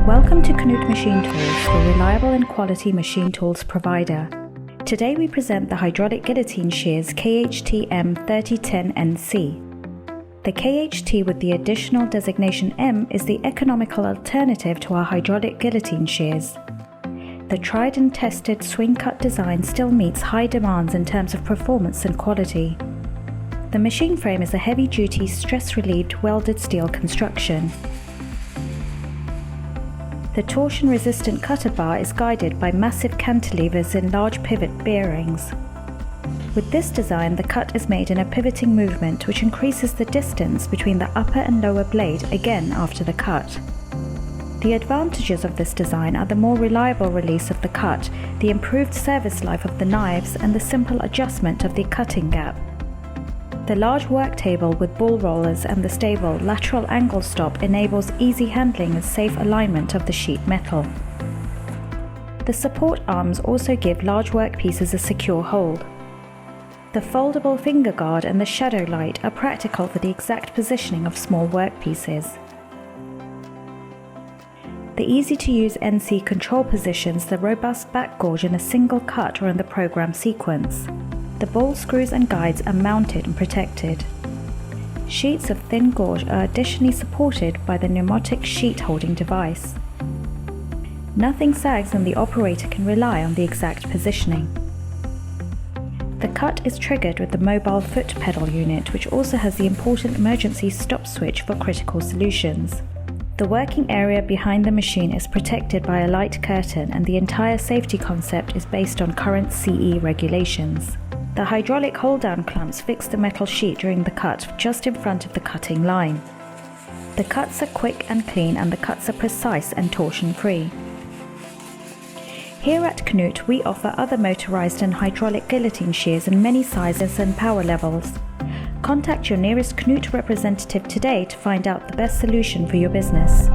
Welcome to KNUTH Machine Tools, the reliable and quality machine tools provider. Today we present the hydraulic guillotine shears KHT M 3010 NC. The KHT with the additional designation M is the economical alternative to our hydraulic guillotine shears. The tried and tested swing cut design still meets high demands in terms of performance and quality. The machine frame is a heavy-duty, stress-relieved welded steel construction. The torsion-resistant cutter bar is guided by massive cantilevers in large pivot bearings. With this design, the cut is made in a pivoting movement which increases the distance between the upper and lower blade again after the cut. The advantages of this design are the more reliable release of the cut, the improved service life of the knives, and the simple adjustment of the cutting gap. The large work table with ball rollers and the stable lateral angle stop enables easy handling and safe alignment of the sheet metal. The support arms also give large workpieces a secure hold. The foldable finger guard and the shadow light are practical for the exact positioning of small workpieces. The easy-to-use NC control positions the robust back gauge in a single cut or in the program sequence. The ball screws and guides are mounted and protected. Sheets of thin gauge are additionally supported by the pneumatic sheet holding device. Nothing sags and the operator can rely on the exact positioning. The cut is triggered with the mobile foot pedal unit, which also has the important emergency stop switch for critical solutions. The working area behind the machine is protected by a light curtain, and the entire safety concept is based on current CE regulations. The hydraulic hold-down clamps fix the metal sheet during the cut just in front of the cutting line. The cuts are quick and clean, and the cuts are precise and torsion-free. Here at KNUTH, we offer other motorized and hydraulic guillotine shears in many sizes and power levels. Contact your nearest KNUTH representative today to find out the best solution for your business.